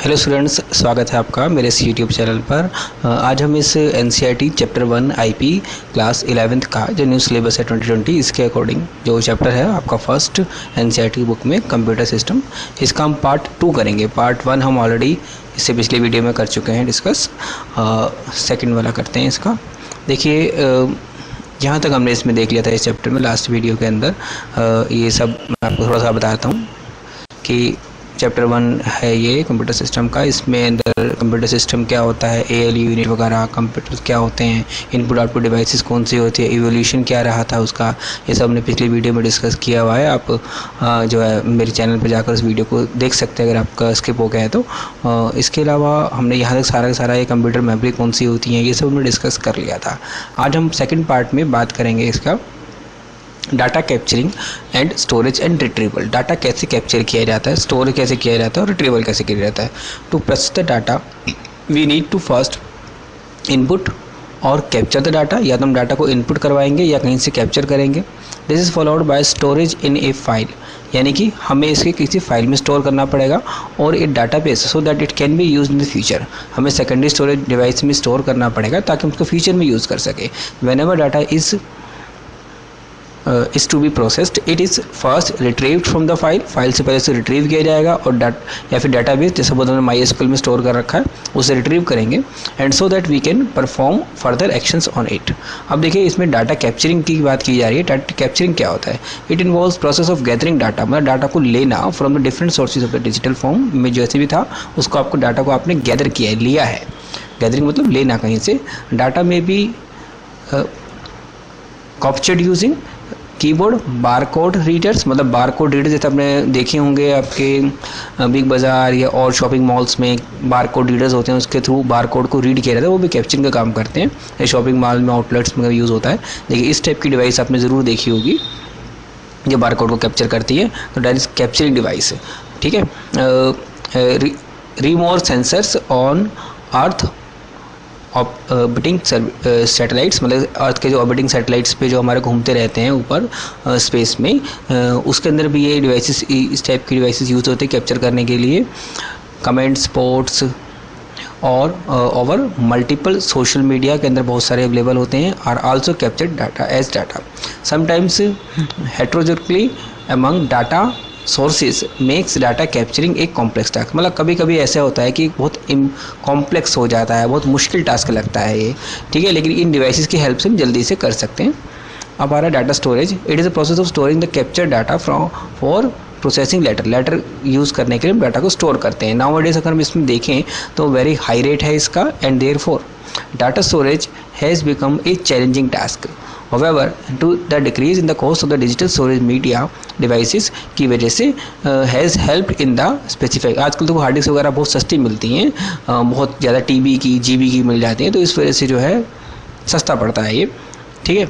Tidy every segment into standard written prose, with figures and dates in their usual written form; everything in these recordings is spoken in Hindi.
हेलो स्टूडेंट्स, स्वागत है आपका मेरे इस यूट्यूब चैनल पर। आज हम इस NCERT chapter 1 IP class 11th का जो न्यू सिलेबस है 2020 इसके अकॉर्डिंग जो चैप्टर है आपका फर्स्ट एनसीईआरटी बुक में कंप्यूटर सिस्टम, इसका हम पार्ट 2 करेंगे। पार्ट 1 हम ऑलरेडी इससे पिछले वीडियो में कर चुके हैं डिस्कस। सेकंड वाला करते हैं इसका। देखिए जहाँ तक हमने इसमें देख लिया था इस चैप्टर में लास्ट वीडियो के अंदर, ये सब मैं आपको थोड़ा सा बताता हूँ कि चैप्टर 1 है ये कंप्यूटर सिस्टम का। इसमें अंदर कंप्यूटर सिस्टम क्या होता है, एएलयू यूनिट वगैरह, कंप्यूटर क्या होते हैं, इनपुट आउटपुट डिवाइसेस कौन सी होती है, इवोल्यूशन क्या रहा था उसका, ये सब हमने पिछली वीडियो में डिस्कस किया हुआ है। आप जो है मेरे चैनल पर जाकर उस वीडियो को देख सकते हैं अगर आपका स्किप हो गया है तो। इसके अलावा हमने यहाँ तक सारा ये कंप्यूटर मेमोरी कौन सी होती है ये सब हमने डिस्कस कर लिया था। आज हम सेकेंड पार्ट में बात करेंगे इसका data capturing and storage and retrieval. Data कैसे कैप्चर किया जाता है, स्टोर कैसे किया जाता है और रिट्रीवल कैसे किया जाता है। To process the data we need to first input और कैप्चर द डाटा। या तो हम डाटा को इनपुट करवाएंगे या कहीं से कैप्चर करेंगे। This is followed by storage in A file, यानी कि हमें इसके किसी फाइल में स्टोर करना पड़ेगा और एक data base so that it can be use in the future. हमें सेकेंडरी स्टोरेज डिवाइस में स्टोर करना पड़ेगा ताकि हम उसको फ्यूचर में यूज़ कर सके। When ever data is to be processed, it is first retrieved from the file। File से पहले से रिट्रीव किया जाएगा और या फिर डाटाबेस जैसे बहुत हमने MySQL में स्टोर कर रखा है उसे रिट्रीव करेंगे and so that we can perform further actions on it. अब देखिए इसमें डाटा कैप्चरिंग की बात की जा रही है। डाटा कैप्चरिंग क्या होता है? It involves process of gathering data, मतलब डाटा को लेना from the different sources of the digital form में जैसे भी था उसको आपको डाटा को आपने गैदर किया है, लिया है। गैदरिंग मतलब लेना कहीं से। डाटा में भी captured using keyboard barcode readers, मतलब बारकोड रीडर जैसे आपने देखे होंगे आपके बिग बाज़ार या और शॉपिंग मॉल्स में बारकोड रीडर्स होते हैं, उसके थ्रू बारकोड को रीड किया जाता है, वो भी कैप्चरिंग का काम करते हैं। ये शॉपिंग मॉल में आउटलेट्स में यूज़ होता है। देखिए इस टाइप की डिवाइस आपने ज़रूर देखी होगी जो बारकोड को कैप्चर करती है, तो दैट इज कैप्चरिंग डिवाइस। ठीक है। Remote sensors on earth orbiting satellites, मतलब अर्थ के जो ऑर्बिटिंग सैटेलाइट्स पे जो हमारे घूमते रहते हैं ऊपर स्पेस में, उसके अंदर भी ये डिवाइसेस, इस टाइप की डिवाइसेस यूज़ होते हैं कैप्चर करने के लिए। कमेंट स्पोर्ट्स और ओवर मल्टीपल सोशल मीडिया के अंदर बहुत सारे अवेलेबल होते हैं। Are also captured data as data sometimes heterogeneously among data sources makes data capturing एक कॉम्प्लेक्स टास्क। मतलब कभी कभी ऐसा होता है कि बहुत कॉम्प्लेक्स हो जाता है, बहुत मुश्किल टास्क लगता है ये, ठीक है, लेकिन इन डिवाइसेस की हेल्प से हम जल्दी से कर सकते हैं। अब आ रहा है data storage. It is a process of storing the capture data for processing later use करने के लिए हम डाटा को स्टोर करते हैं। नाउ डेज अगर हम इसमें देखें तो वेरी हाई रेट है इसका and therefore data storage has become a challenging task. However, to the decrease in the cost of the digital storage media devices की वजह से has helped in the specific। आजकल तो हार्ड डिस्क वगैरह बहुत सस्ती मिलती हैं, बहुत ज़्यादा TB की GB की मिल जाती हैं, तो इस वजह से जो है सस्ता पड़ता है ये। ठीक है,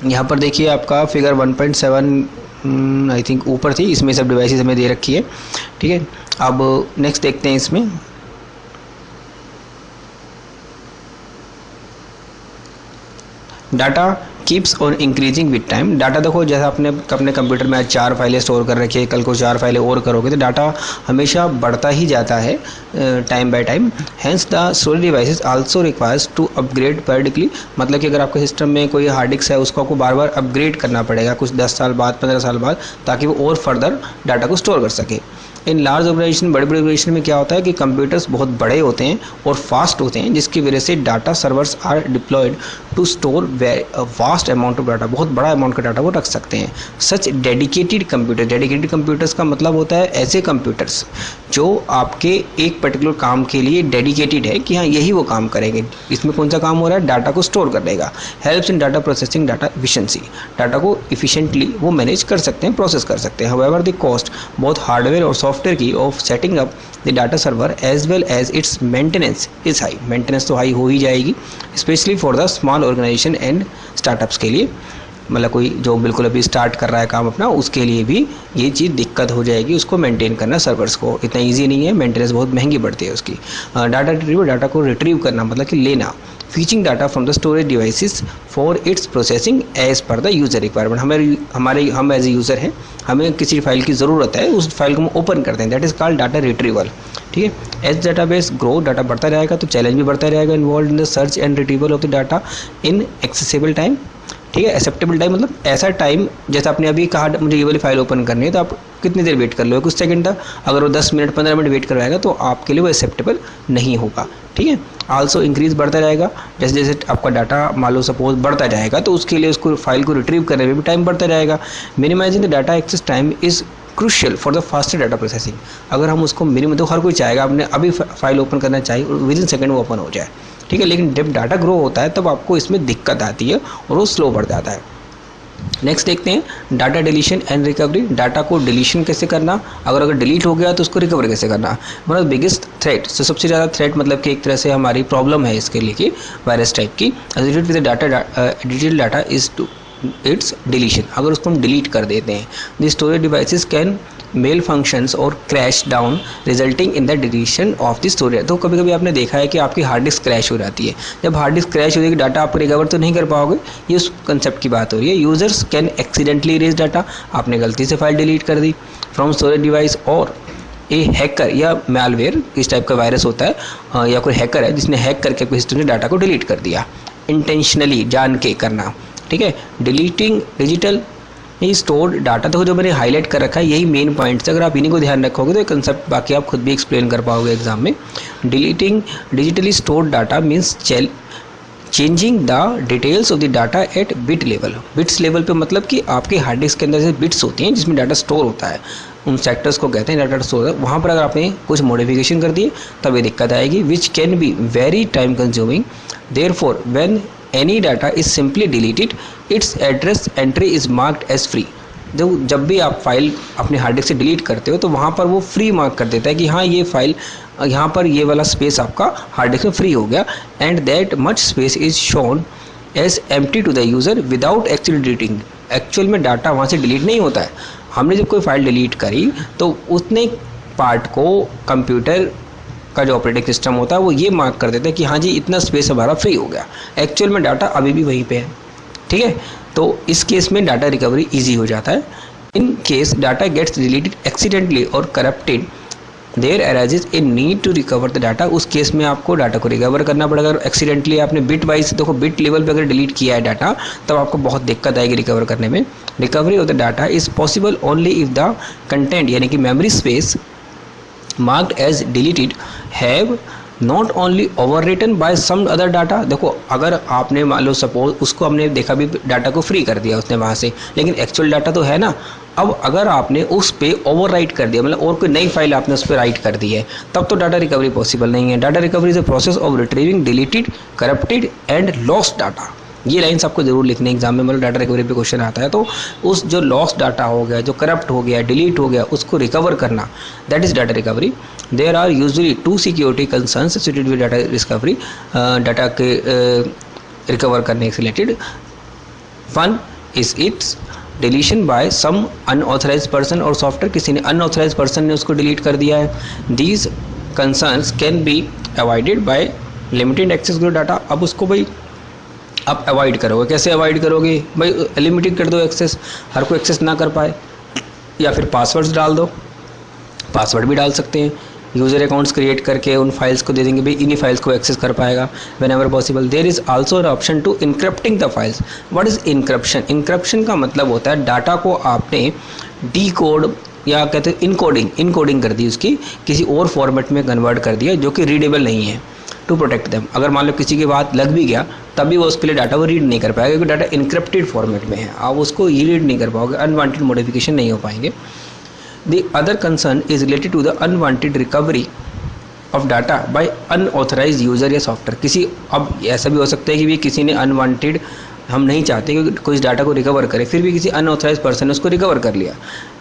यहाँ पर देखिए आपका फिगर 1.7 आई थिंक ऊपर थी, इसमें सब डिवाइसेस हमें दे रखी है। ठीक है, अब नेक्स्ट देखते हैं इसमें। Data keeps on increasing with time. Data देखो जैसे आपने अपने कंप्यूटर में आज 4 फाइलें स्टोर कर रखी है, कल को 4 फाइलें और करोगे तो डाटा हमेशा बढ़ता ही जाता है time by time. Hence the storage devices also requires to upgrade periodically। मतलब कि अगर आपके सिस्टम में कोई हार्ड डिस्क है उसको आपको बार बार अपग्रेड करना पड़ेगा कुछ 10 साल बाद, 15 साल बाद, ताकि वो और फर्दर डाटा को स्टोर कर सके। इन लार्ज ऑर्गेनाइजेशन, बड़े बड़े ऑर्गेनाइजेशन में क्या होता है कि कंप्यूटर्स बहुत बड़े होते हैं और फास्ट होते हैं, जिसकी वजह से data servers are deployed to store vast amount of data. बहुत बड़ा अमाउंट का डाटा वो रख सकते हैं। सच डेडिकेटेड कंप्यूटर्स का मतलब होता है ऐसे कंप्यूटर्स जो आपके एक पर्टिकुलर काम के लिए डेडिकेटेड है कि हाँ यही वो काम करेंगे। इसमें कौन सा काम हो रहा है? डाटा को स्टोर करने का। Helps in data processing data efficiency. Data को इफिशिएंटली वो मैनेज कर सकते हैं, प्रोसेस कर सकते हैं। हाउएवर द कॉस्ट, बहुत हार्डवेयर और सॉफ्टवेयर की, of setting up the data server as well as its maintenance is high. Maintenance तो हाई हो ही जाएगी, specially for the small organisation and startups के लिए। मतलब कोई जो बिल्कुल अभी स्टार्ट कर रहा है काम अपना, उसके लिए भी ये चीज़ दिक्कत हो जाएगी उसको मेंटेन करना। सर्वर्स को इतना ईजी नहीं है, मेंटेनेंस बहुत महंगी पड़ती है उसकी। डाटा रिट्रीव, डाटा को रिट्रीव करना मतलब कि लेना। Fetching data from the storage devices for its processing as per the user requirement. हम एज ए यूज़र हैं, हमें किसी फाइल की ज़रूरत है, उस फाइल को हम ओपन करते हैं, that is called data retrieval. ठीक है। एज डाटाबेस ग्रो, डाटा बढ़ता रहेगा तो चैलेंज भी बढ़ता रहेगा। Involve in the search and retrieval of the data in accessible time. ठीक है। एक्सेप्टेबल टाइम मतलब ऐसा टाइम, जैसे आपने अभी कहा मुझे ये वाली फाइल ओपन करनी है, तो आप कितनी देर वेट कर लो, कुछ सेकंड तक। अगर वो 10 मिनट 15 मिनट वेट करवाएगा तो आपके लिए वो एक्सेप्टेबल नहीं होगा। ठीक है। आल्सो इंक्रीज बढ़ता रहेगा, जैसे जैसे आपका डाटा मान लो सपोज बढ़ता जाएगा तो उसके लिए उसको फाइल को रिट्रीव करने में भी टाइम बढ़ता रहेगा। Minimising the data access time is crucial for the faster data processing. अगर हम उसको मिनिमम, तो हर कोई चाहेगा आपने अभी फाइल ओपन करना चाहिए और विद इन सेकेंड वो ओपन हो जाए। ठीक है। लेकिन जब डाटा ग्रो होता है तब आपको इसमें दिक्कत आती है और वो स्लो बढ़ जाता है। नेक्स्ट देखते हैं data deletion and recovery. Data को डिलीशन कैसे करना, अगर डिलीट हो गया तो उसको रिकवर कैसे करना। मतलब बिगेस्ट थ्रेट, तो सबसे ज़्यादा थ्रेट मतलब कि एक तरह से हमारी प्रॉब्लम है इसके लिए कि वायरस टाइप की, with data digital data is to its deletion. अगर उसको हम डिलीट कर देते हैं, the storage devices can malfunctions और crash down resulting in the deletion of the storage. तो कभी कभी आपने देखा है कि आपकी हार्ड डिस्क क्रैश हो जाती है। जब हार्ड डिस्क क्रैश हो जाएगी डाटा आप रिकवर तो नहीं कर पाओगे, ये उस कंसेप्ट की बात हो रही है। Users can accidentally erase data, आपने गलती से फाइल डिलीट कर दी फ्रॉम स्टोरेज डिवाइस, और ए हैकर या मैलवेयर इस टाइप का वायरस होता है, या कोई हैकर है जिसने हैक करके कोई हिस्ट्री में डाटा को डिलीट कर दिया, इंटेंशनली जान के करना। ठीक है। डिलीटिंग डिजिटल स्टोर्ड डाटा, तो जो मैंने हाईलाइट कर रखा है यही मेन पॉइंट्स है। अगर आप इन्हीं को ध्यान रखोगे तो ये कंसेप्ट बाकी आप खुद भी एक्सप्लेन कर पाओगे एग्जाम में। Deleting digitally stored data means changing the details of the data at bit level. Bits level पे मतलब कि आपके हार्ड डिस्क के अंदर से बिट्स होती हैं जिसमें डाटा स्टोर होता है, उन सेक्टर्स को कहते हैं डाटा स्टोर। वहाँ पर अगर आपने कुछ मॉडिफिकेशन कर दिए तब ये दिक्कत आएगी, which can be very time consuming. Therefore when any data is simply deleted its address entry is marked as free. जब भी आप फाइल अपने हार्ड डिस्क से डिलीट करते हो तो वहाँ पर वो फ्री मार्क कर देता है कि हाँ ये फाइल, यहाँ पर ये वाला स्पेस आपका हार्ड डिस्क में फ्री हो गया, and that much space is shown as empty to the user without actually deleting. Actual में डाटा वहाँ से डिलीट नहीं होता है। हमने जब कोई फाइल डिलीट करी तो उतने पार्ट को कंप्यूटर का जो ऑपरेटिंग सिस्टम होता है वो ये मार्क कर देता है कि हाँ जी इतना स्पेस हमारा फ्री हो गया, एक्चुअल में डाटा अभी भी वहीं पे है। ठीक है। तो इस केस में डाटा रिकवरी इजी हो जाता है। In case data gets deleted accidentally और corrupted, there arises a need to recover the data. उस केस में आपको डाटा को रिकवर करना पड़ेगा। एक्सीडेंटली आपने बिट वाइज, देखो बिट लेवल पे अगर डिलीट किया है डाटा तब आपको बहुत दिक्कत आएगी रिकवर करने में। Recovery of the data is possible only if the content यानी कि memory space marked as deleted have not only overwritten by some other data। देखो अगर आपने मान लो सपोज उसको हमने देखा भी डाटा को फ्री कर दिया उसने वहाँ से, लेकिन एक्चुअल डाटा तो है ना। अब अगर आपने उस पर ओवर राइट कर दिया, मतलब और कोई नई फाइल आपने उस पर राइट कर दी है, तब तो डाटा रिकवरी पॉसिबल नहीं है। Data recovery is a process of retrieving deleted, corrupted and lost data. ये लाइन्स आपको जरूर लिखने एग्जाम में, मतलब डाटा रिकवरी पे क्वेश्चन आता है तो उस जो लॉस्ट डाटा हो गया, जो करप्ट हो गया, डिलीट हो गया, उसको रिकवर करना, that is data recovery. There are usually 2 security concerns associated with data recovery, data के रिकवर करने से रिलेटेड। One is its deletion by some unauthorise person और सॉफ्टवेयर, किसी ने अनऑथराइज पर्सन ने उसको डिलीट कर दिया है। These concerns can be avoided by limited access to data. अब उसको भाई आप अवॉइड करोगे, कैसे अवॉइड करोगे भाई? लिमिटेड कर दो एक्सेस, हर कोई एक्सेस ना कर पाए, या फिर पासवर्ड्स डाल दो, पासवर्ड भी डाल सकते हैं। यूज़र अकाउंट्स क्रिएट करके उन फाइल्स को दे देंगे भाई इन्हीं फाइल्स को एक्सेस कर पाएगा whenever possible. There is also an option to encrypting the files. What is encryption? Encryption का मतलब होता है डाटा को आपने डी कोड या कहते हैं इनकोडिंग कर दी, उसकी किसी और फॉर्मेट में कन्वर्ट कर दिया जो कि रीडेबल नहीं है, टू प्रोटेक्ट देम। अगर मान लो किसी की बात लग भी गया तब भी वो उसके लिए डाटा वो रीड नहीं कर पाएगा क्योंकि डाटा इनक्रिप्टेड फॉर्मेट में है, आप उसको ही रीड नहीं कर पाओगे, अनवांटेड मॉडिफिकेशन नहीं हो पाएंगे। The other concern is related to the unwanted recovery of data by unauthorise user या सॉफ्टवेयर। किसी, अब ऐसा भी हो सकता है कि भी किसी ने अनवांटेड, हम नहीं चाहते कि कोई इस डाटा को रिकवर करे, फिर भी किसी अनऑथराइज पर्सन ने उसको रिकवर कर लिया,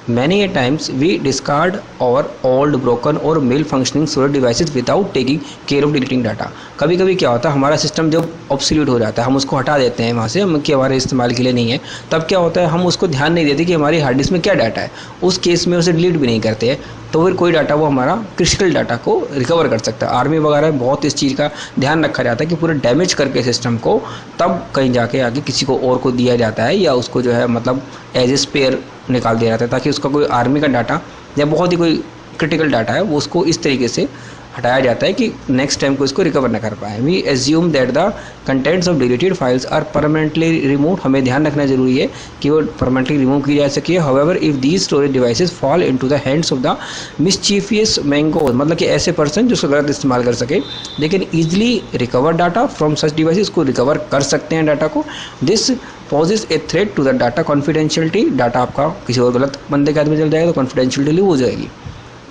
Many a times we discard our old broken or malfunctioning storage devices without taking care of deleting data. कभी कभी क्या होता है, हमारा सिस्टम जब ऑब्सोल्यूट हो जाता है, हम उसको हटा देते हैं वहाँ से, हम कि हमारे इस्तेमाल के लिए नहीं है, तब क्या होता है हम उसको ध्यान नहीं देते कि हमारी हार्ड डिस्क में क्या डाटा है, उस केस में उसे डिलीट भी नहीं करते हैं, तो फिर कोई डाटा वो हमारा क्रिटिकल डाटा को रिकवर कर सकता है। आर्मी वगैरह में बहुत इस चीज़ का ध्यान रखा जाता है कि पूरा डैमेज करके सिस्टम को तब कहीं जाके आगे किसी को और को दिया जाता है, या उसको जो है मतलब एज ए स्पेयर निकाल दिया जाता है, ताकि उसका कोई आर्मी का डाटा या बहुत ही कोई क्रिटिकल डाटा है वो उसको इस तरीके से हटाया जाता है कि नेक्स्ट टाइम को इसको रिकवर ना कर पाए। We assume that the contents of deleted files are permanently remove. हमें ध्यान रखना जरूरी है कि वो परमानेंटली रिमूव की जा सके। However if these storage devices fall into the hands of the mischievous mango, मतलब कि ऐसे पर्सन जो उसका गलत इस्तेमाल कर सके, they can easily recover data from such devices, को रिकवर कर सकते हैं डाटा को। This poses a threat to the data confidentiality. Data आपका किसी और गलत बंदे के हाथ में चल जाएगा तो कॉन्फिडेंशियलिटी हो जाएगी।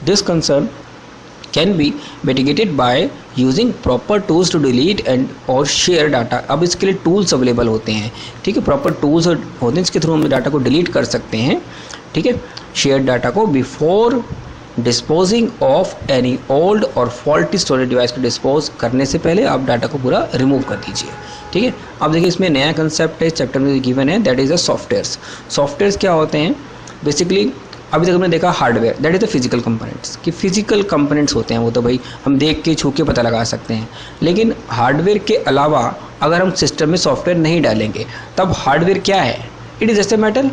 This concern can be mitigated by using proper tools to delete and or share data। अब इसके लिए टूल्स अवेलेबल होते हैं, ठीक है, प्रॉपर टूल्स होते हैं जिसके थ्रू हम डाटा को डिलीट कर सकते हैं, ठीक है, शेयर डाटा को। Before disposing of any old और फॉल्टी स्टोरेज डिवाइस को डिस्पोज करने से पहले आप डाटा को पूरा रिमूव कर दीजिए, ठीक है। अब देखिए इसमें नया कंसेप्ट है, चैप्टर में गिवन है, that is the softwares. Softwares क्या होते हैं बेसिकली, अभी तक हमने देखा hardware, that is the physical components, कि फिजिकल कंपोनेंट्स होते हैं वो तो भाई हम देख के छू के पता लगा सकते हैं, लेकिन हार्डवेयर के अलावा अगर हम सिस्टम में सॉफ्टवेयर नहीं डालेंगे तब हार्डवेयर क्या है, it is just a metal,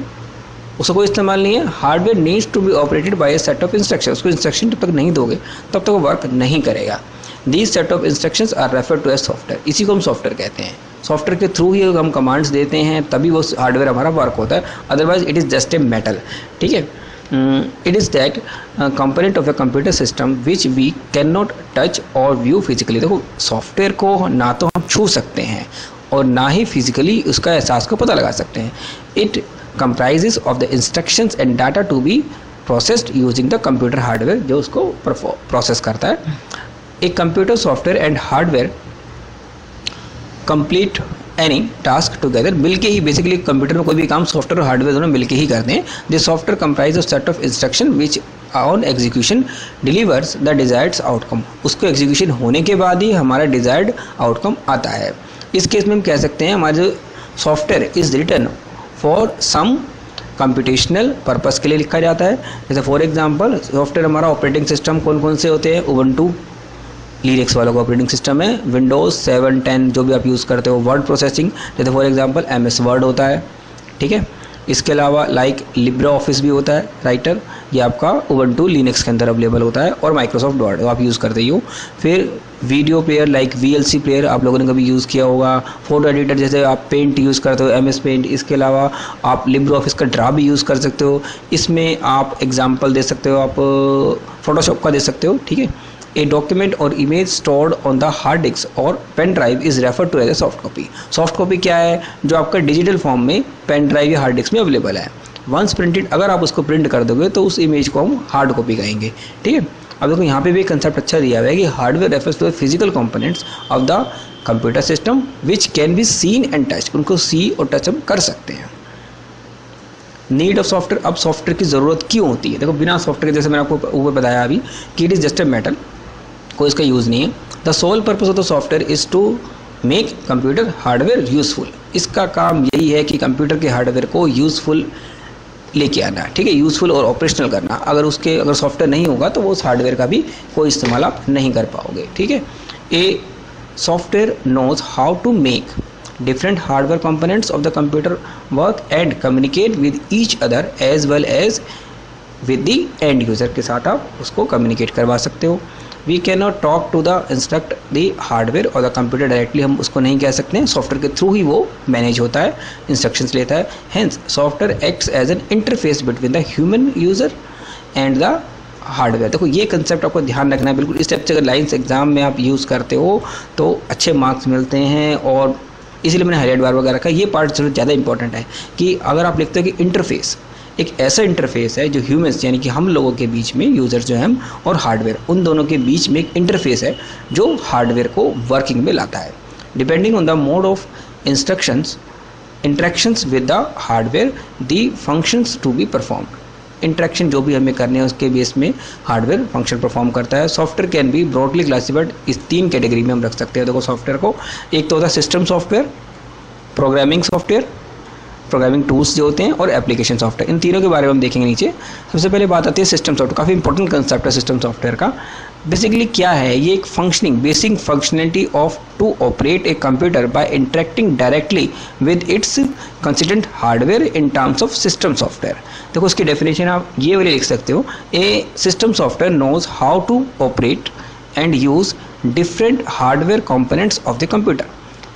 उसका कोई इस्तेमाल नहीं है। Hardware needs to be operated by a set of instruction, उसको इंस्ट्रक्शन जब तक नहीं दोगे तब तक वो वर्क नहीं करेगा। These set of instructions are refer to as software, इसी को हम सॉफ्टवेयर कहते हैं। सॉफ्टवेयर के थ्रू ही हम कमांड्स देते हैं तभी वो हार्डवेयर हमारा वर्क होता है, otherwise it is just a metal, ठीक है। It is that component of a computer system which we cannot touch or view physically। देखो सॉफ्टवेयर को ना तो हम छू सकते हैं और ना ही फिजिकली उसका एहसास को पता लगा सकते हैं। It comprises of the instructions and data to be processed using the computer hardware, जो उसको प्रोसेस करता है। एक computer software and hardware complete any task together, मिलके ही बेसिकली कंप्यूटर में कोई भी काम सॉफ्टवेयर और हार्डवेयर दोनों मिलके ही करते हैं। This software comprise of set of instruction which on execution delivers the desired outcome, उसको एग्जीक्यूशन होने के बाद ही हमारा डिजायर्ड आउटकम आता है। इस केस में हम कह सकते हैं हमारा जो software is written for some computational purpose के लिए लिखा जाता है। जैसे फॉर एग्जांपल सॉफ्टवेयर हमारा ऑपरेटिंग सिस्टम कौन कौन से होते हैं, उबंटू लिनक्स वालों का ऑपरेटिंग सिस्टम है, विंडोज़ 7, 10 जो भी आप यूज़ करते हो, वर्ड प्रोसेसिंग जैसे फॉर एग्जांपल MS वर्ड होता है, ठीक है। इसके अलावा लाइक लिब्रे ऑफिस भी होता है, राइटर, ये आपका उबंटू लिनक्स के अंदर अवेलेबल होता है, और माइक्रोसॉफ्ट वर्ड आप यूज़ करते ही हो। फिर video player like VLC player आप लोगों ने कभी यूज़ किया होगा। फोटो एडिटर जैसे आप पेंट यूज़ करते हो, MS पेंट। इसके अलावा आप लिब्रे ऑफिस का ड्रा भी यूज़ कर सकते हो। इसमें आप एग्जाम्पल दे सकते हो, आप फोटोशॉप का दे सकते हो, ठीक है। A document or image stored on the hard disk or pen drive is referred to as a soft copy। soft copy क्या है, जो आपका डिजिटल फॉर्म में पेन ड्राइव या हार्ड डिस्क में अवेलेबल है। वंस प्रिंटेड, अगर आप उसको प्रिंट कर दोगे तो उस इमेज को हम हार्ड कॉपी कहेंगे, ठीक है। अब देखो यहाँ पे भी कंसेप्ट अच्छा दिया हुआ है कि hardware refers to the physical components of the computer system which can be seen and touch, उनको सी और टच हम कर सकते हैं। नीड ऑफ सॉफ्टवेयर, अब सॉफ्टवेयर की ज़रूरत क्यों होती है, देखो बिना सॉफ्टवेयर जैसे मैंने आपको ऊपर बताया अभी कि it is just a metal, कोई इसका यूज़ नहीं है। The sole purpose of the software is to make computer hardware useful, इसका काम यही है कि कंप्यूटर के हार्डवेयर को यूज़फुल लेके आना, ठीक है, यूज़फुल और ऑपरेशनल करना। अगर सॉफ्टवेयर नहीं होगा तो वो उस हार्डवेयर का भी कोई इस्तेमाल आप नहीं कर पाओगे, ठीक है। A software knows how to make different hardware components of the computer work and communicate with each other as well as with the end user, के साथ आप उसको कम्युनिकेट करवा सकते हो। We cannot talk to the instruct the hardware और the computer directly, हम उसको नहीं कह सकते हैं, सॉफ्टवेयर के थ्रू ही वो मैनेज होता है, इंस्ट्रक्शंस लेता है। Hence software acts as an interface between the human user and the hardware. देखो ये कंसेप्ट आपको ध्यान रखना है, बिल्कुल इस टाइप से अगर लाइन्स एग्जाम में आप यूज़ करते हो तो अच्छे मार्क्स मिलते हैं, और इसीलिए मैंने हाईलाइट बार वगैरह का ये पार्ट ज़्यादा इंपॉर्टेंट है कि अगर आप लिखते हो कि इंटरफेस, एक ऐसा इंटरफेस है जो ह्यूमंस यानी कि हम लोगों के बीच में, यूज़र जो हैं और हार्डवेयर, उन दोनों के बीच में एक इंटरफेस है जो हार्डवेयर को वर्किंग में लाता है। Depending on the mode of instructions interactions with the hardware the functions to be performed, interaction जो भी हमें करने हैं उसके बेस में हार्डवेयर फंक्शन परफॉर्म करता है। Software can be broadly classified इस 3 कैटेगरी में हम रख सकते हैं। देखो सॉफ्टवेयर को, एक तो होता है system software, programming software, programming tools जो होते हैं, और एप्लीकेशन सॉफ्टवेयर। इन तीनों के बारे में हम देखेंगे नीचे। सबसे पहले बात आती है सिस्टम सॉफ्टवेयर। काफ़ी इंपॉर्टेंट कंसेप्ट है सिस्टम सॉफ्टवेयर का। बेसिकली क्या है, ये एक functioning basic functionality of to operate a computer by interacting directly with its consistent hardware in terms of system software. देखो उसकी डेफिनेशन आप ये वाली लिख सकते हो, a system software knows how to operate and use different hardware components of the computer.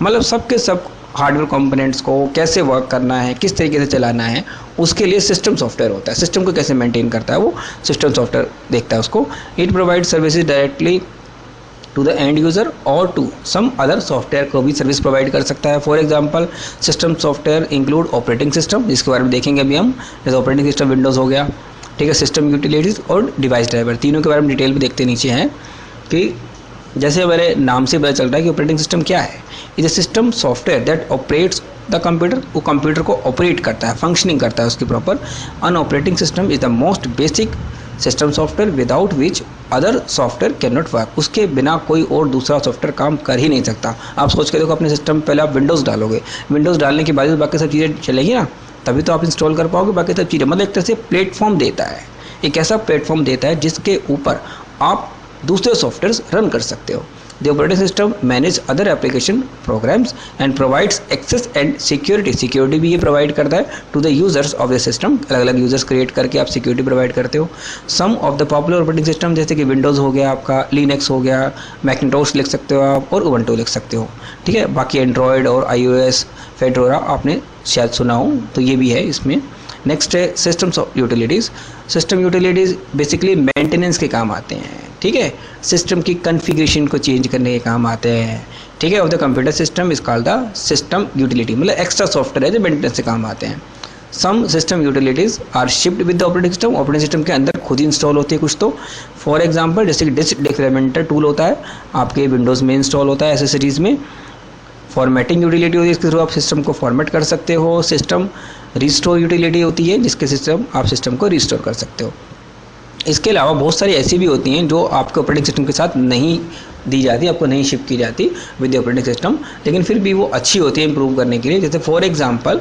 मतलब सबके सब हार्डवेयर कंपोनेंट्स को कैसे वर्क करना है, किस तरीके से चलाना है, उसके लिए सिस्टम सॉफ्टवेयर होता है। सिस्टम को कैसे मेंटेन करता है वो सिस्टम सॉफ्टवेयर देखता है उसको। It provide services directly to the end user और टू सम अदर सॉफ्टवेयर को भी सर्विस प्रोवाइड कर सकता है। For example system software include operating system, जिसके बारे में देखेंगे अभी हम। जैसे ऑपरेटिंग सिस्टम विंडोज़ हो गया, ठीक है, सिस्टम यूटिलिटीज़ और डिवाइस ड्राइवर, तीनों के बारे में डिटेल में देखते नीचे हैं। कि जैसे हमारे नाम से पता चल रहा है कि ऑपरेटिंग सिस्टम क्या है, is a system software that operates the computer. वो कंप्यूटर को ऑपरेट करता है, फंक्शनिंग करता है उसकी proper. An operating system is the most basic system software without which other software can not work. उसके बिना कोई और दूसरा सॉफ्टवेयर काम कर ही नहीं सकता। आप सोच के देखो, अपने सिस्टम पहले आप विंडोज़ डालोगे, विंडोज़ डालने के बाद बाकी सब चीज़ें चलेगी ना, तभी तो आप इंस्टॉल कर पाओगे बाकी सब चीज़ें। मतलब एक तरह से प्लेटफॉर्म देता है, एक ऐसा प्लेटफॉर्म देता है जिसके ऊपर आप दूसरे सॉफ्टवेयर रन कर सकते हो। The operating system manage other application programs and provides access and security। Security भी ये प्रोवाइड करता है to the users of the system. अलग अलग यूजर्स क्रिएट करके आप सिक्योरिटी प्रोवाइड करते हो। Some of the popular operating system जैसे कि विंडोज़ हो गया, आपका लिनक्स हो गया, मैकिन्टोश लिख सकते हो आप, और उबंटू लिख सकते हो, ठीक है। बाकी एंड्रॉयड और iOS, फेडोरा आपने शायद सुना हो, तो ये भी है इसमें। नेक्स्ट है systems of utilities. System utilities basically maintenance के काम आते हैं, ठीक है। सिस्टम की कॉन्फ़िगरेशन को चेंज करने के काम आते हैं, ठीक है। Of the computer system is called the system utility. मतलब एक्स्ट्रा सॉफ्टवेयर है जो मेंटेनेंस से काम आते हैं। Some system utilities are shipped with the operating system. Operating system के अंदर खुद ही इंस्टॉल होती है कुछ तो। फॉर एग्जाम्पल जैसे कि डिस्क डिक्रीमेंटर टूल होता है, आपके विंडोज़ में इंस्टॉल होता है एसेसरीज़ में। फॉर्मेटिंग यूटिलिटी होती है, इसके थ्रू आप सिस्टम को फॉर्मेट कर सकते हो। सिस्टम रिस्टोर यूटिलिटी होती है, जिसके सिस्टम आप सिस्टम को रिस्टोर कर सकते हो। इसके अलावा बहुत सारी ऐसी भी होती हैं जो आपके ऑपरेटिंग सिस्टम के साथ नहीं दी जाती, आपको नहीं शिप की जाती विद द ऑपरेटिंग सिस्टम, लेकिन फिर भी वो अच्छी होती है इंप्रूव करने के लिए। जैसे फॉर एग्जांपल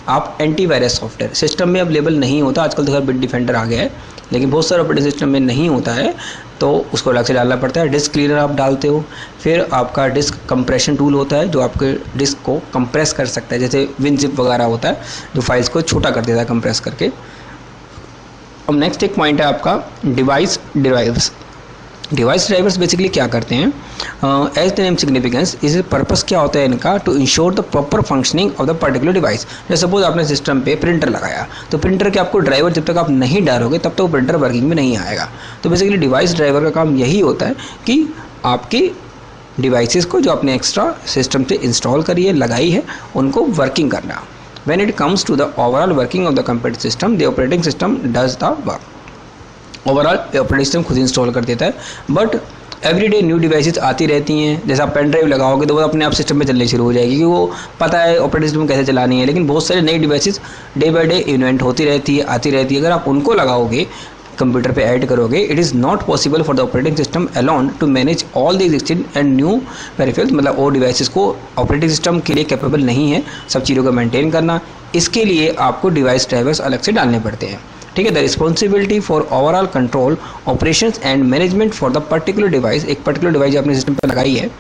आप एंटीवायरस सॉफ्टवेयर सिस्टम में अवेलेबल नहीं होता, आजकल तो खैर बिट डिफेंडर आ गया है, लेकिन बहुत सारे ऑपरेटिंग सिस्टम में नहीं होता है, तो उसको अलग से डालना पड़ता है। डिस्क क्लीनर आप डालते हो। फिर आपका डिस्क कंप्रेशन टूल होता है जो आपके डिस्क को कंप्रेस कर सकता है, जैसे विनजिप वगैरह होता है जो फाइल्स को छोटा कर देता है कंप्रेस करके। अब नेक्स्ट एक पॉइंट है आपका device drivers. Device drivers basically क्या करते हैं, एज द नेम सिग्निफिकेंस, इस पर्पस क्या होता है इनका, to ensure the proper functioning of the particular device. जैसे सपोज आपने सिस्टम पे प्रिंटर लगाया, तो प्रिंटर के आपको ड्राइवर जब तक आप नहीं डालोगे तब तक वो प्रिंटर वर्किंग में नहीं आएगा। तो बेसिकली डिवाइस ड्राइवर का काम यही होता है कि आपकी डिवाइसेस को जो आपने एक्स्ट्रा सिस्टम से इंस्टॉल करी है, लगाई है, उनको वर्किंग करना। When it comes to the overall working of the computer system, the operating system does the work. Overall operating system खुद इंस्टॉल कर देता है, बट एवरीडे न्यू डिवाइसेस आती रहती हैं। जैसे आप पेन ड्राइव लगाओगे तो वो अपने आप सिस्टम में चलनी शुरू हो जाएगी, क्योंकि वो पता है ऑपरेटिंग सिस्टम कैसे चलानी है। लेकिन बहुत सारे नई devices day by day invent होती रहती है, आती रहती है। अगर आप उनको लगाओगे, कंप्यूटर पे ऐड करोगे, it is not possible for the operating system alone to manage all the extend and new peripherals. मतलब और डिवाइसेस को ऑपरेटिंग सिस्टम के लिए कैपेबल नहीं है सब चीज़ों को मेंटेन करना। इसके लिए आपको डिवाइस ड्राइवर्स अलग से डालने पड़ते हैं, ठीक है। The responsibility for overall control operations and management for the particular device, एक पर्टिकुलर डिवाइस जो आपने सिस्टम पर लगाई है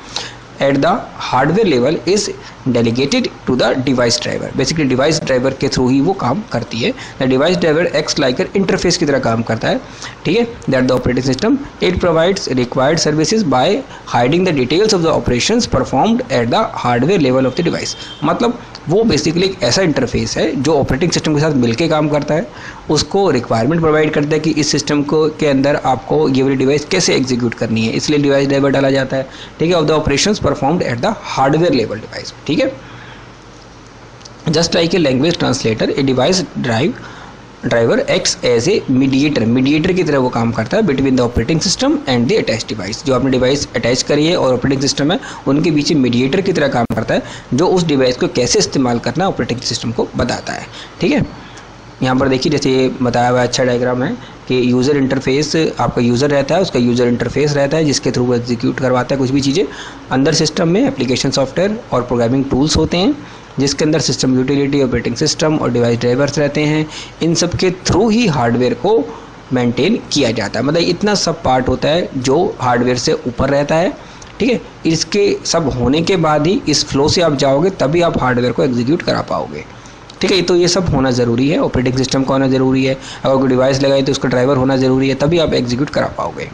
at the hardware level is delegated to the device driver. Basically device driver के थ्रू ही वो काम करती है। The device driver acts like an interface की तरह काम करता है, ठीक है। That the operating system it provides required services by hiding the details of the operations performed at the hardware level of the device. मतलब वो बेसिकली एक ऐसा इंटरफेस है जो ऑपरेटिंग सिस्टम के साथ मिलकर काम करता है, उसको रिक्वायरमेंट प्रोवाइड करता है कि इस सिस्टम को के अंदर आपको ये वाली डिवाइस कैसे एग्जीक्यूट करनी है, इसलिए डिवाइस ड्राइवर डाला जाता है, ठीक है। Of the operations performed at the hardware level device, ठीक है। Just like a language translator, a device driver acts as a mediator की तरह वो काम करता है between the operating system and the attach device. जो आपने डिवाइस अटैच करी है और ऑपरेटिंग सिस्टम है, उनके बीच मीडिएटर की तरह काम करता है, जो उस डिवाइस को कैसे इस्तेमाल करना है ऑपरेटिंग सिस्टम को बताता है, ठीक है। यहाँ पर देखिए जैसे ये बताया हुआ अच्छा डायग्राम है कि यूज़र इंटरफेस, आपका यूज़र रहता है, उसका यूज़र इंटरफेस रहता है जिसके थ्रू वो एग्जीक्यूट करवाता है कुछ भी चीज़ें। अंदर सिस्टम में एप्लीकेशन सॉफ्टवेयर और प्रोग्रामिंग टूल्स होते हैं जिसके अंदर सिस्टम यूटिलिटी, ऑपरेटिंग सिस्टम और डिवाइस ड्राइवर्स रहते हैं। इन सब के थ्रू ही हार्डवेयर को मेंटेन किया जाता है। मतलब इतना सब पार्ट होता है जो हार्डवेयर से ऊपर रहता है, ठीक है। इसके सब होने के बाद ही इस फ्लो से आप जाओगे तभी आप हार्डवेयर को एग्जीक्यूट करा पाओगे, ठीक है। तो ये सब होना ज़रूरी है, ऑपरेटिंग सिस्टम का होना ज़रूरी है, अगर कोई डिवाइस लगाए तो उसका ड्राइवर होना ज़रूरी है, तभी आप एग्जीक्यूट करा पाओगे।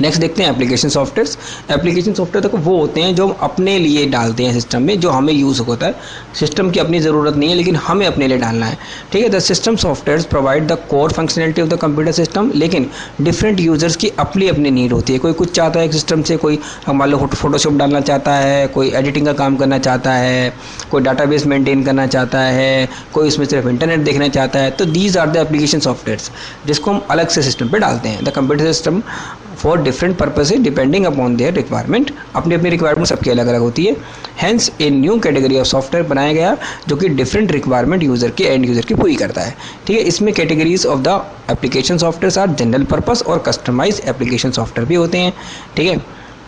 नेक्स्ट देखते हैं एप्लीकेशन सॉफ्टवेयर्स। एप्लीकेशन सॉफ्टवेयर देखो वो होते हैं जो हम अपने लिए डालते हैं सिस्टम में, जो हमें यूज़ होता है। सिस्टम की अपनी ज़रूरत नहीं है लेकिन हमें अपने लिए डालना है, ठीक है। The system softwares provide the core functionality of the computer system, लेकिन डिफरेंट यूज़र्स की अपनी अपनी नीड होती है। कोई कुछ चाहता है सिस्टम से, कोई मान लो फोटोशॉप डालना चाहता है, कोई एडिटिंग का काम करना चाहता है, कोई डाटाबेस मेंटेन करना चाहता है, कोई उसमें सिर्फ इंटरनेट देखना चाहता है। तो these are the application softwares जिसको हम अलग से सिस्टम पर डालते हैं। The computer system for different purposes depending upon their requirement, अपनी अपनी रिक्वायरमेंट सबकी अलग अलग होती है। Hence a new category of software बनाया गया जो कि डिफरेंट रिक्वायरमेंट यूज़र के एंड यूज़र की पूरी करता है, ठीक है। इसमें categories of the application software are general purpose और कस्टमाइज एप्लीकेशन सॉफ्टवेयर भी होते हैं, ठीक है।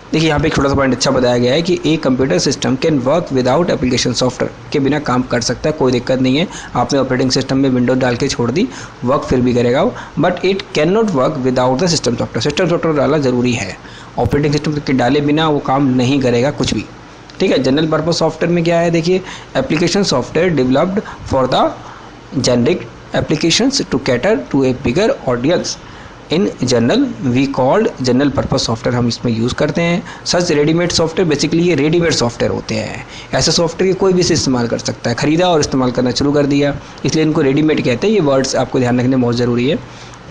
देखिए यहाँ पे एक छोटा सा पॉइंट अच्छा बताया गया है कि एक computer system can work without application software, के बिना काम कर सकता है, कोई दिक्कत नहीं है। आपने ऑपरेटिंग सिस्टम में विंडोज डाल के छोड़ दी, वर्क फिर भी करेगा वो, but it can not work without the system software. System software डालना ज़रूरी है, ऑपरेटिंग सिस्टम के डाले बिना वो काम नहीं करेगा कुछ भी, ठीक है। जनरल पर्पज सॉफ्टवेयर में क्या है, देखिए application software developed for the generic applications to cater to a bigger audience in general we called general purpose software, हम इसमें यूज़ करते हैं। सच रेडीमेड सॉफ्टवेयर, बेसिकली ये रेडीमेड सॉफ्टवेयर होते हैं। ऐसे सॉफ्टवेयर के कोई भी इस्तेमाल कर सकता है, खरीदा और इस्तेमाल करना शुरू कर दिया, इसलिए इनको रेडीमेड कहते हैं। ये वर्ड्स आपको ध्यान रखने बहुत ज़रूरी है।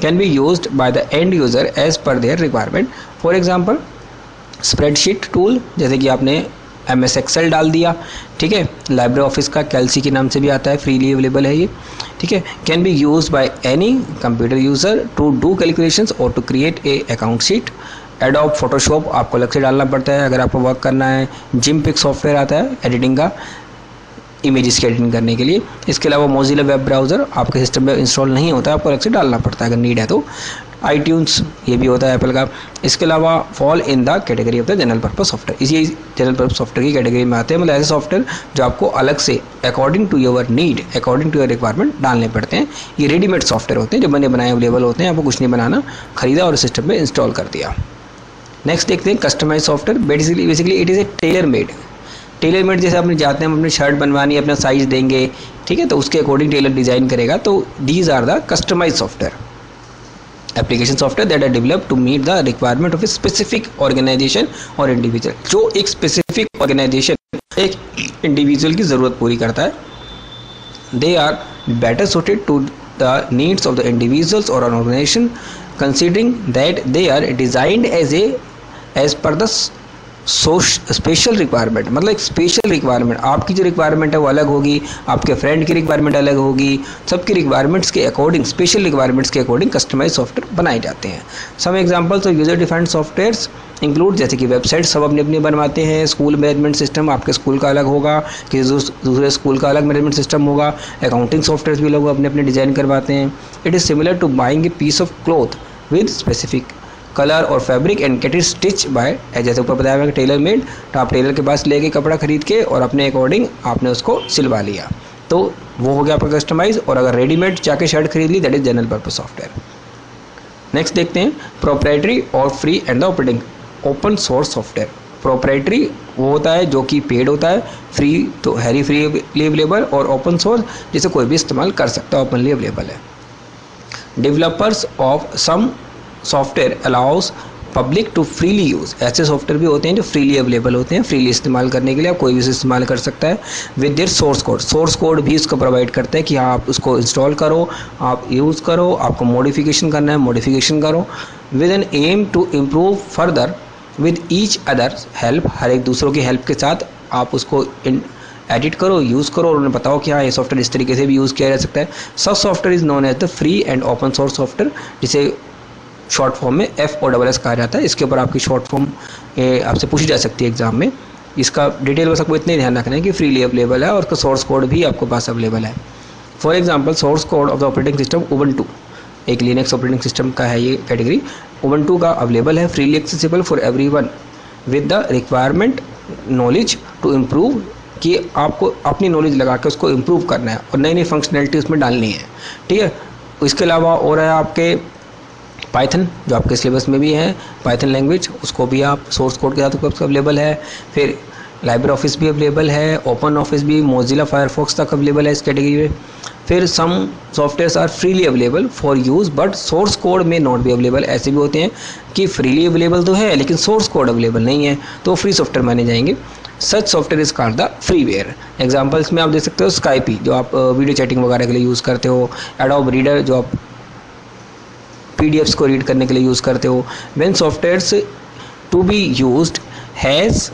Can be used by the end user as per their requirement. For example spreadsheet tool, जैसे कि आपने MS एक्सेल डाल दिया, ठीक है। लाइब्रेरी ऑफिस का कैल्सी के नाम से भी आता है, फ्रीली अवेलेबल है ये, ठीक है। Can be use by any computer user to do calculations और to create a account sheet. Adobe Photoshop आपको अलग से डालना पड़ता है अगर आपको वर्क करना है। जिमपिक सॉफ्टवेयर आता है एडिटिंग का, इमेजेस की एडिटिंग करने के लिए। इसके अलावा मोजिला वेब ब्राउज़र आपके सिस्टम में इंस्टॉल नहीं होता है, आपको अलग से डालना पड़ता है अगर नीड है तो। iTunes ये भी होता है एप्पल का। इसके अलावा fall in the category of the general purpose software, इसी जनरल पर्पस सॉफ्टवेयर की कैटेगरी में आते हैं। मतलब ऐसे सॉफ्टवेयर जो आपको अलग से according to your need, according to your requirement डालने पड़ते हैं। ये रेडीमेड सॉफ्टवेयर होते हैं जो बने बनाए अवेलेबल होते हैं, आपको कुछ नहीं बनाना, खरीदा और सिस्टम में इंस्टॉल कर दिया। नेक्स्ट देखते हैं customise software. Basically it is a tailor made. Tailor made जैसे अपने जाते हैं, हम अपनी शर्ट बनवानी है, अपना साइज़ देंगे, ठीक है, तो उसके अकॉर्डिंग टेलर डिज़ाइन करेगा। तो these are the customise software application software that are developed to meet the requirement of a specific organisation और इंडिविजुअल, जो एक स्पेसिफिक ऑर्गेनाइजेशन, एक इंडिविजुअल की ज़रूरत पूरी करता है। They are better suited to the needs of the individuals और an organization considering that they are designed as per the special requirement. मतलब एक स्पेशल रिक्वायरमेंट, आपकी जो रिक्वायरमेंट है वो अलग होगी, आपके फ्रेंड की रिक्वायरमेंट अलग होगी, सबकी रिक्वायरमेंट्स के अकॉर्डिंग, स्पेशल रिक्वायरमेंट्स के अकॉर्डिंग कस्टमाइज सॉफ्टवेयर बनाए जाते हैं। Some examples of user defined softwares include, जैसे कि वेबसाइट सब अपने अपने बनवाते हैं। स्कूल मैनेजमेंट सिस्टम आपके स्कूल का अलग होगा, किसी दूसरे स्कूल का अलग मैनेजमेंट सिस्टम होगा। अकाउंटिंग सॉफ्टवेयर भी लोग अपने अपने डिज़ाइन करवाते हैं। It is similar to buying a piece of cloth with specific colour और fabric and get it stitch bye, जैसे ऊपर बताया हुआ टेलर मेड, तो आप टेलर के पास ले गए कपड़ा खरीद के और अपने अकॉर्डिंग आपने उसको सिलवा लिया, तो वो हो गया आपका कस्टमाइज। और अगर रेडीमेड जाके शर्ट खरीद ली, that is general purpose software. Next देखते हैं प्रोप्राइटरी और free and the operating open source software. Proprietary वो होता है जो कि पेड होता है, फ्री तो है ही फ्री अवेलेबल, और ओपन सोर्स जिसे कोई भी इस्तेमाल कर सकता है, ओपनली अवेलेबल है। Developers of some software allows public to freely use, ऐसे सॉफ्टवेयर भी होते हैं जो फ्रीली अवेलेबल होते हैं, फ्रीली इस्तेमाल करने के लिए, आप कोई भी उसे इस्तेमाल कर सकता है। विद देयर सोर्स कोड भी इसको प्रोवाइड करता है कि आप उसको इंस्टॉल करो, आप यूज़ करो, आपको मॉडिफिकेशन करना है मॉडिफिकेशन करो, with an aim to improve further with each other help, हर एक दूसरों की हेल्प के साथ आप उसको एडिट करो, यूज़ करो और उन्हें बताओ कि हाँ ये सॉफ्टवेयर इस तरीके से भी यूज़ किया जा सकता है। सब software is known as the free and open source software, जिसे शॉर्ट फॉर्म में FOSS कहा जाता है। इसके ऊपर आपकी शॉर्ट फॉर्म आपसे पूछी जा सकती है एग्जाम में। इसका डिटेल बस आपको इतने ध्यान रखना है कि फ्रीली अवेलेबल है और उसका सोर्स कोड भी आपके पास अवेलेबल है। For example source code of the operating system Ubuntu, एक लिनक्स ऑपरेटिंग सिस्टम का है ये कैटेगरी। उबंटू का अवेलेबल है, freely accessible for everyone with the requirement knowledge to improve, कि आपको अपनी नॉलेज लगा के उसको इम्प्रूव करना है और नई नई फंक्शनैलिटी उसमें डालनी है, ठीक है। इसके अलावा और है आपके पाइथन, जो आपके सिलेबस में भी है, पाइथन लैंग्वेज, उसको भी आप सोर्स कोड के साथ अवेलेबल है। फिर लाइब्रेरी ऑफिस भी अवेलेबल है, ओपन ऑफिस भी, मोजिला फायरफॉक्स तक अवेलेबल है इस कैटेगरी में। फिर some softwares are freely available for use but source code में नॉट भी अवेलेबल। ऐसे भी होते हैं कि फ्रीली अवेलेबल तो है लेकिन सोर्स कोड अवेलेबल नहीं है, तो फ्री सॉफ्टवेयर माने जाएंगे। Such software is called the freeware. Examples में आप देख सकते हो स्काइपी, जो आप वीडियो चैटिंग वगैरह के लिए यूज़ करते हो, एडोब रीडर, जो आप PDFs को रीड करने के लिए यूज़ करते हो। When softwares to be used has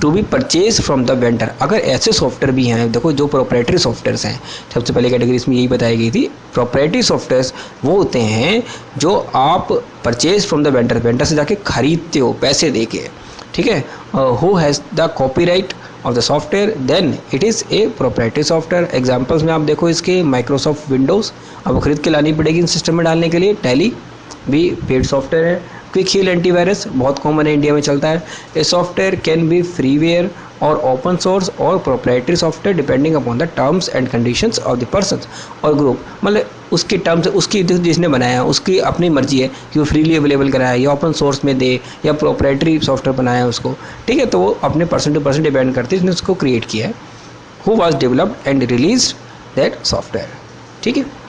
to be purchase from the vendor, अगर ऐसे सॉफ्टवेयर भी हैं, देखो जो प्रोप्राइटरी सॉफ्टवेयर्स हैं, सबसे पहले कैटेगरी इसमें यही बताई गई थी। प्रोप्राइटरी सॉफ्टवेयर्स वो होते हैं जो आप purchase from the vendor, vendor से जाके खरीदते हो पैसे दे के, ठीक है। Who has the copyright of the software then it is a proprietary software. Examples में आप देखो इसके, माइक्रोसॉफ्ट विंडोज़ आपको खरीद के लानी पड़ेगी इन सिस्टम में डालने के लिए। टैली भी पेड सॉफ्टवेयर है। क्विक हील एंटीवायरस बहुत कॉमन है, इंडिया में चलता है। A software can be freeware और ओपन सोर्स और proprietary software depending upon the terms and conditions of the person और ग्रुप, मतलब उसकी टर्म्स, उसकी जिसने बनाया उसकी अपनी मर्जी है कि वो फ्रीली अवेलेबल कराए या ओपन सोर्स में दे या प्रोप्राइटरी सॉफ्टवेयर बनाया उसको, ठीक है। तो वो अपने पर्सन टू पर्सन डिपेंड करती है जिसने उसको क्रिएट किया है। Who was developed and release that software, ठीक है।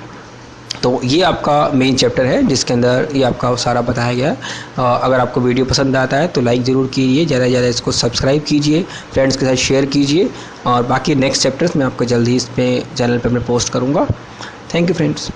तो ये आपका मेन चैप्टर है जिसके अंदर ये आपका सारा बताया गया है। अगर आपको वीडियो पसंद आता है तो लाइक ज़रूर कीजिए, ज़्यादा से ज़्यादा इसको सब्सक्राइब कीजिए, फ्रेंड्स के साथ शेयर कीजिए, और बाकी नेक्स्ट चैप्टर्स मैं आपको जल्दी इस पे चैनल पे मैं पोस्ट करूँगा। Thank you friends.